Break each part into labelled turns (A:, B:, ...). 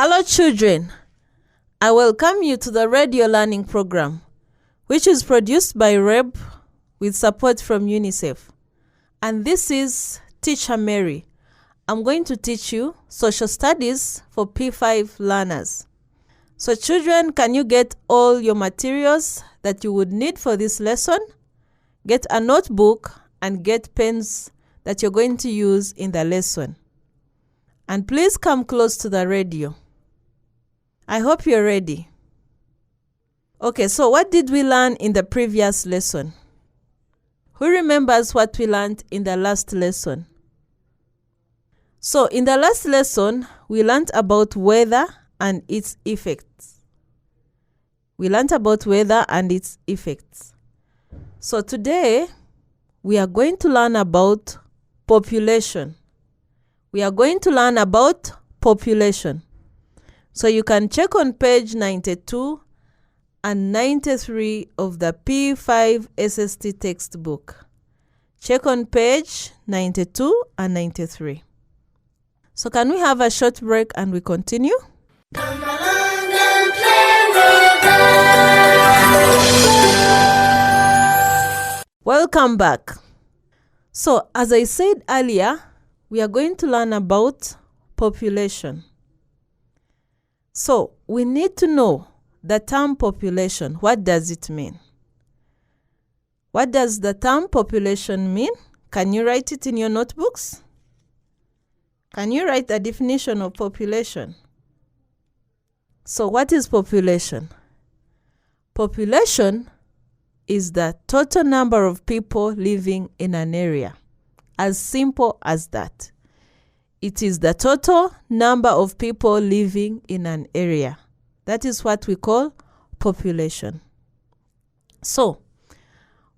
A: Hello children, I welcome you to the radio learning program, which is produced by REB with support from UNICEF. And this is Teacher Mary. I'm going to teach you social studies for P5 learners. So children, can you get all your materials that you would need for this lesson? Get a notebook and get pens that you're going to use in the lesson. And please come close to the radio. I hope you're ready. Okay, so what did we learn in the previous lesson? Who remembers what we learned in the last lesson? So in the last lesson, we learned about weather and its effects. So today, we are going to learn about population. So you can check on page 92 and 93 of the P5 SST textbook. Check on page 92 and 93. So can we have a short break and we continue?
B: Come along and play with us.
A: Welcome back. So as I said earlier, we are going to learn about population. So we need to know the term population. What does it mean? What does the term population mean? Can you write it in your notebooks? Can you write the definition of population? So what is population? Population is the total number of people living in an area. As simple as that. It is the total number of people living in an area. That is what we call population. So,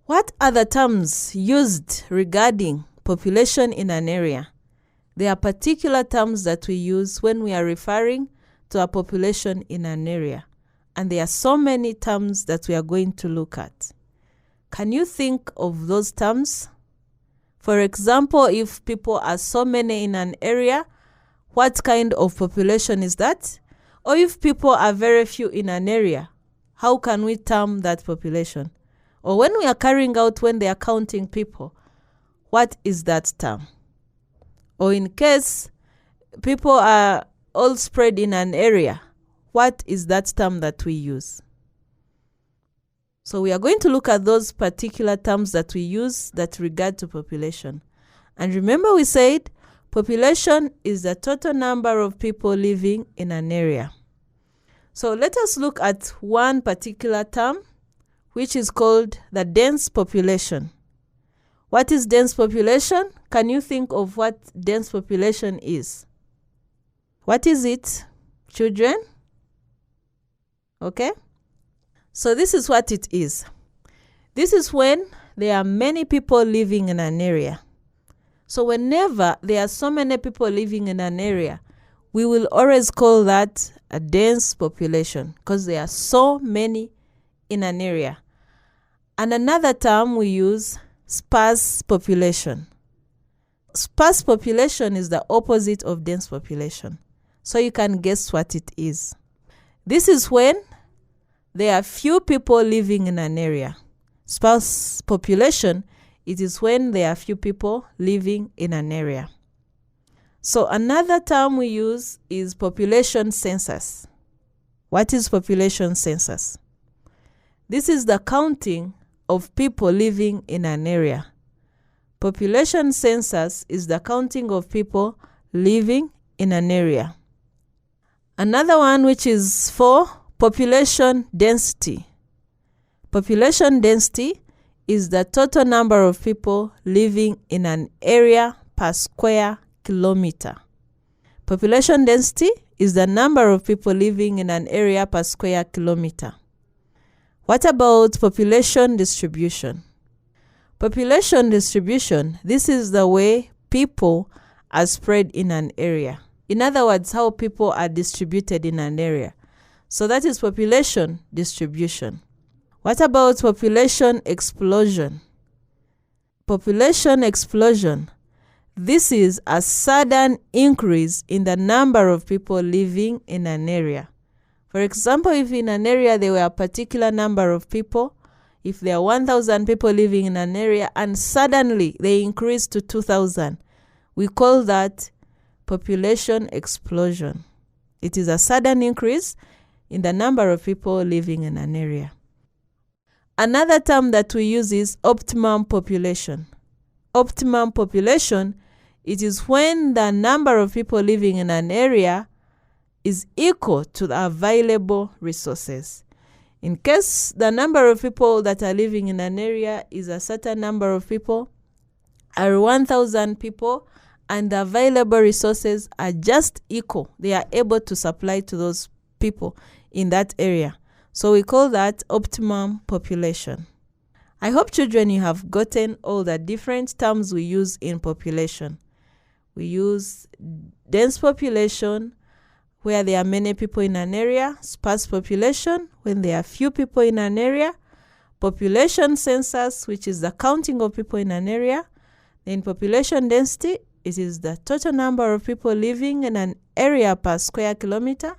A: what are the terms used regarding population in an area? There are particular terms that we use when we are referring to a population in an area. And there are so many terms that we are going to look at. Can you think of those terms? For example, if people are so many in an area, what kind of population is that? Or if people are very few in an area, how can we term that population? Or when we are carrying out, when they are counting people, what is that term? Or in case people are all spread in an area, what is that term that we use? So we are going to look at those particular terms that we use that regard to population. And remember we said population is the total number of people living in an area. So let us look at one particular term, which is called the dense population. What is dense population? Can you think of what dense population is? What is it, children? Okay. So this is what it is. This is when there are many people living in an area. So whenever there are so many people living in an area, we will always call that a dense population because there are so many in an area. And another term we use, sparse population. Sparse population is the opposite of dense population. So you can guess what it is. This is when there are few people living in an area. Sparse population, it is when there are few people living in an area. So another term we use is population census. What is population census? This is the counting of people living in an area. Population census is the counting of people living in an area. Another one which is for population density. Population density is the total number of people living in an area per square kilometer. Population density is the number of people living in an area per square kilometer. What about population distribution? Population distribution, this is the way people are spread in an area. In other words, how people are distributed in an area. So that is population distribution. What about population explosion? Population explosion. This is a sudden increase in the number of people living in an area. For example, if in an area there were a particular number of people, if there are 1,000 people living in an area and suddenly they increase to 2,000, we call that population explosion. It is a sudden increase in the number of people living in an area. Another term that we use is optimum population. Optimum population, it is when the number of people living in an area is equal to the available resources. In case the number of people that are living in an area is a certain number of people, are 1,000 people, and the available resources are just equal, they are able to supply to those people in that area. So we call that optimum population. I hope, children, you have gotten all the different terms we use in population. We use dense population, where there are many people in an area; sparse population, when there are few people in an area; population census, which is the counting of people in an area; then population density, it is the total number of people living in an area per square kilometer;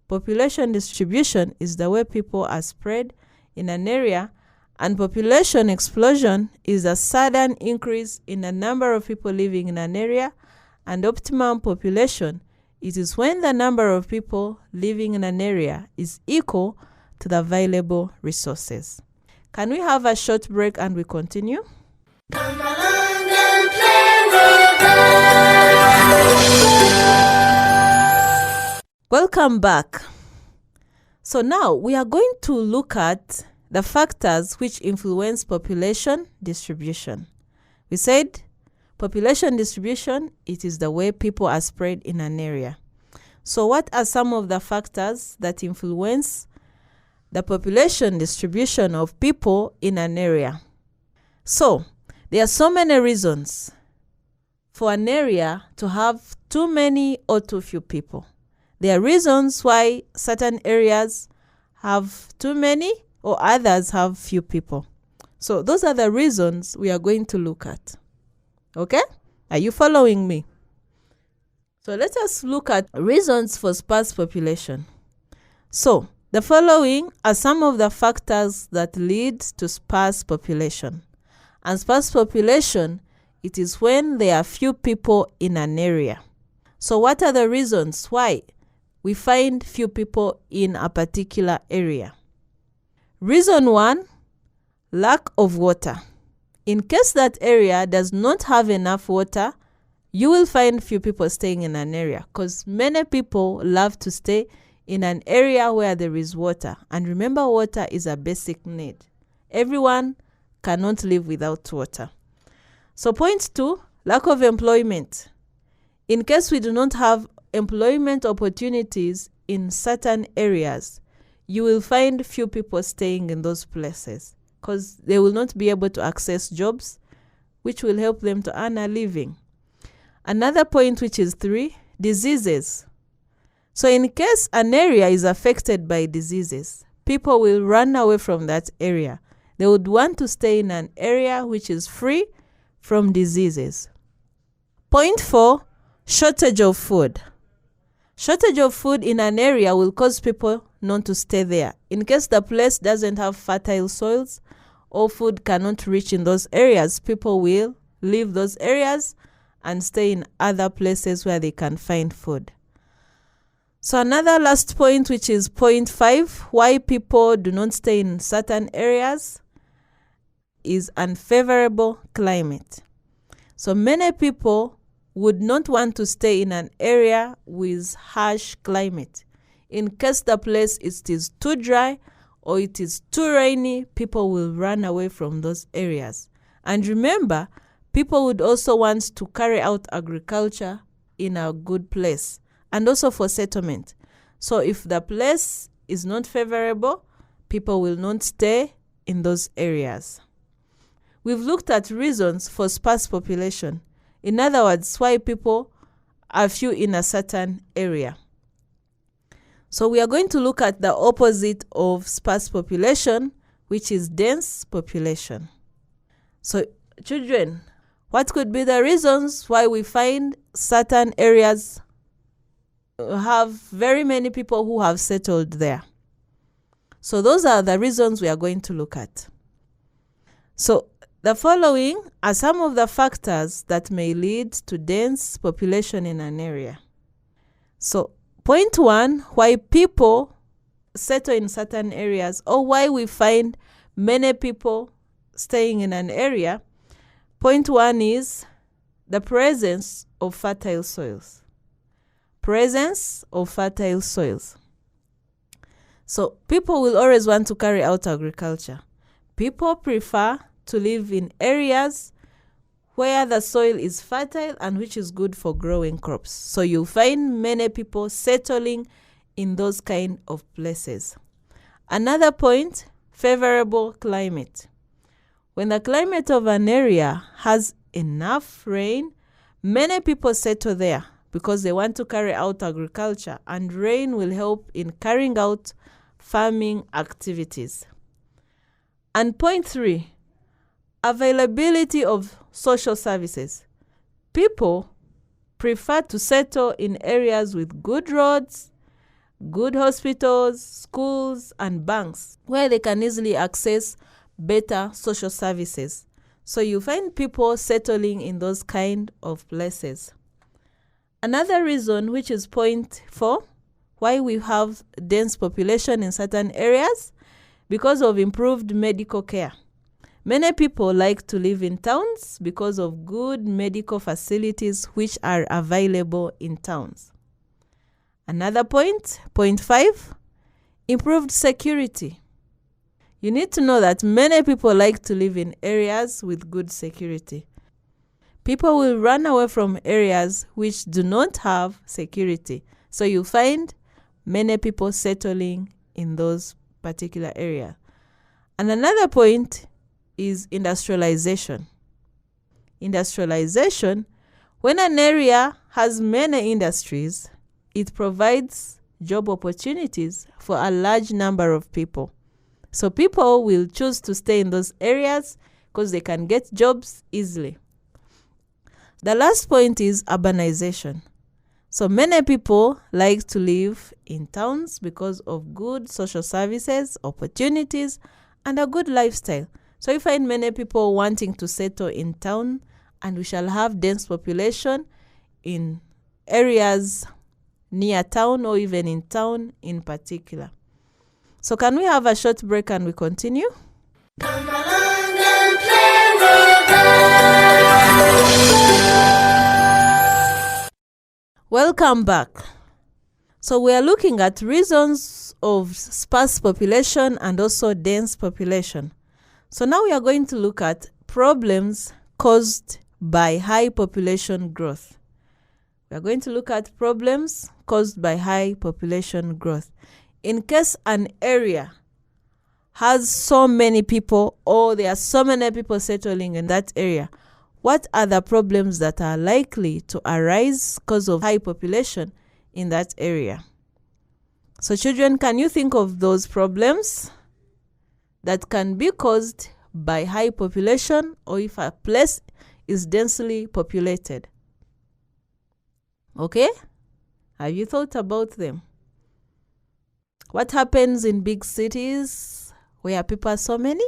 A: population distribution is the way people are spread in an area; and population explosion is a sudden increase in the number of people living in an area; and optimum population, it is when the number of people living in an area is equal to the available resources. Can we have a short break and we continue?
B: Come along and play with us.
A: Welcome back. So now we are going to look at the factors which influence population distribution. We said population distribution, it is the way people are spread in an area. So what are some of the factors that influence the population distribution of people in an area? So there are so many reasons for an area to have too many or too few people. There are reasons why certain areas have too many or others have few people. So those are the reasons we are going to look at. Okay? Are you following me? So let us look at reasons for sparse population. So the following are some of the factors that lead to sparse population. And sparse population, it is when there are few people in an area. So what are the reasons why we find few people in a particular area? Reason 1, lack of water. In case that area does not have enough water, you will find few people staying in an area, because many people love to stay in an area where there is water. And remember, water is a basic need. Everyone cannot live without water. So point 2, lack of employment. In case we do not have employment opportunities in certain areas, you will find few people staying in those places, because they will not be able to access jobs which will help them to earn a living. Another point, which is 3, diseases. So in case an area is affected by diseases, people will run away from that area. They would want to stay in an area which is free from diseases. Point 4, shortage of food. Shortage of food in an area will cause people not to stay there. In case the place doesn't have fertile soils or food cannot reach in those areas, people will leave those areas and stay in other places where they can find food. So another last point, which is point 5, why people do not stay in certain areas, is unfavorable climate. So many people would not want to stay in an area with harsh climate. In case the place is too dry or it is too rainy, people will run away from those areas. And remember, people would also want to carry out agriculture in a good place and also for settlement. So if the place is not favorable, people will not stay in those areas. We've looked at reasons for sparse population. In other words, why people are few in a certain area. So we are going to look at the opposite of sparse population, which is dense population. So children, What could be the reasons why we find certain areas have very many people who have settled there? So those are the reasons we are going to look at. So the following are some of the factors that may lead to dense population in an area. So point 1, why people settle in certain areas, or why we find many people staying in an area. Point 1 is the presence of fertile soils. Presence of fertile soils. So people will always want to carry out agriculture. People prefer to live in areas where the soil is fertile and which is good for growing crops. So you'll find many people settling in those kind of places. Another point, favorable climate. When the climate of an area has enough rain, many people settle there because they want to carry out agriculture, and rain will help in carrying out farming activities. And point 3, availability of social services. People prefer to settle in areas with good roads, good hospitals, schools, and banks where they can easily access better social services. So you find people settling in those kind of places. Another reason, which is point 4, why we have dense population in certain areas, because of improved medical care. Many people like to live in towns because of good medical facilities which are available in towns. Another point, point 5, improved security. You need to know that many people like to live in areas with good security. People will run away from areas which do not have security. So you find many people settling in those particular areas. And another point is industrialization. Industrialization, when an area has many industries, it provides job opportunities for a large number of people. So people will choose to stay in those areas because they can get jobs easily. The last point is urbanization. So many people like to live in towns because of good social services, opportunities, and a good lifestyle. So you find many people wanting to settle in town, and we shall have dense population in areas near town or even in town in particular. So can we have a short break and we continue?
B: Come along and play with us.
A: Welcome back. So we are looking at reasons of sparse population and also dense population. So now we are going to look at problems caused by high population growth. We are going to look at problems caused by high population growth. In case an area has so many people, or there are so many people settling in that area, what are the problems that are likely to arise because of high population in that area? So children, can you think of those problems that can be caused by high population, or if a place is densely populated? Okay? Have you thought about them? What happens in big cities where people are so many?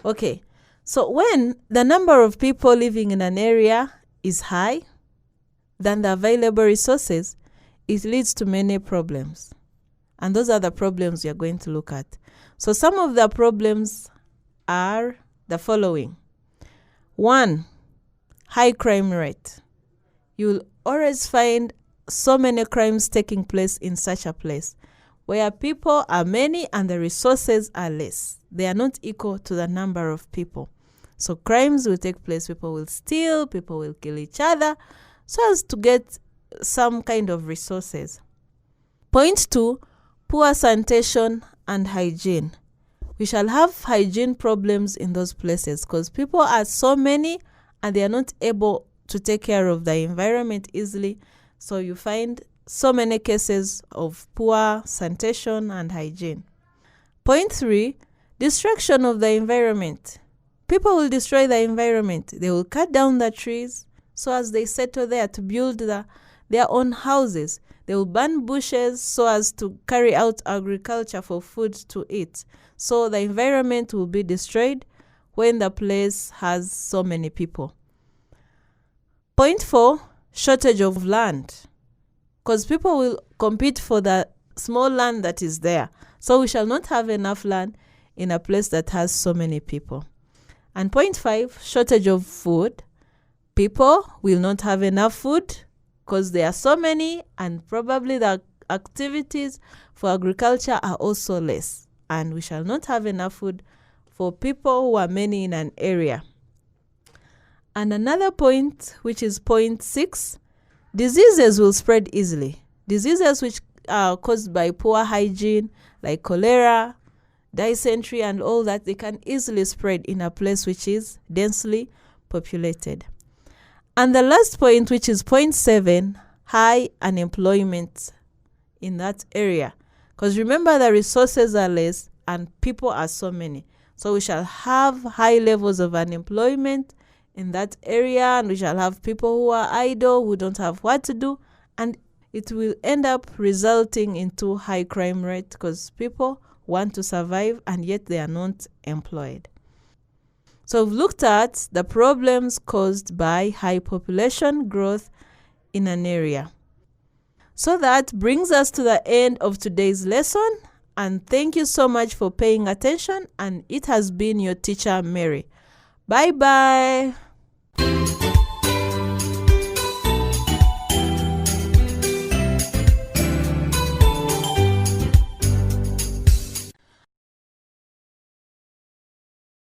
A: Okay, so when the number of people living in an area is high than the available resources, it leads to many problems. And those are the problems we are going to look at. So some of the problems are the following. 1, high crime rate. You'll always find so many crimes taking place in such a place where people are many and the resources are less. They are not equal to the number of people. So crimes will take place. People will steal, people will kill each other so as to get some kind of resources. Point 2, poor sanitation and hygiene. We shall have hygiene problems in those places because people are so many and they are not able to take care of the environment easily. So you find so many cases of poor sanitation and hygiene. Point 3, destruction of the environment. People will destroy the environment. They will cut down the trees so as they settle there to build their own houses. They will burn bushes so as to carry out agriculture for food to eat. So the environment will be destroyed when the place has so many people. Point 4, shortage of land. Because people will compete for the small land that is there. So we shall not have enough land in a place that has so many people. And point 5, shortage of food. People will not have enough food because there are so many, and probably the activities for agriculture are also less. And we shall not have enough food for people who are many in an area. And another point, which is point 6, diseases will spread easily. Diseases which are caused by poor hygiene, like cholera, dysentery, and all that, they can easily spread in a place which is densely populated. And the last point, which is point 7, high unemployment in that area. Because remember, the resources are less and people are so many. So we shall have high levels of unemployment in that area, and we shall have people who are idle, who don't have what to do, and it will end up resulting into high crime rate because people want to survive and yet they are not employed. So we've looked at the problems caused by high population growth in an area. So that brings us to the end of today's lesson, and thank you so much for paying attention, and it has been your teacher, Mary. Bye-bye.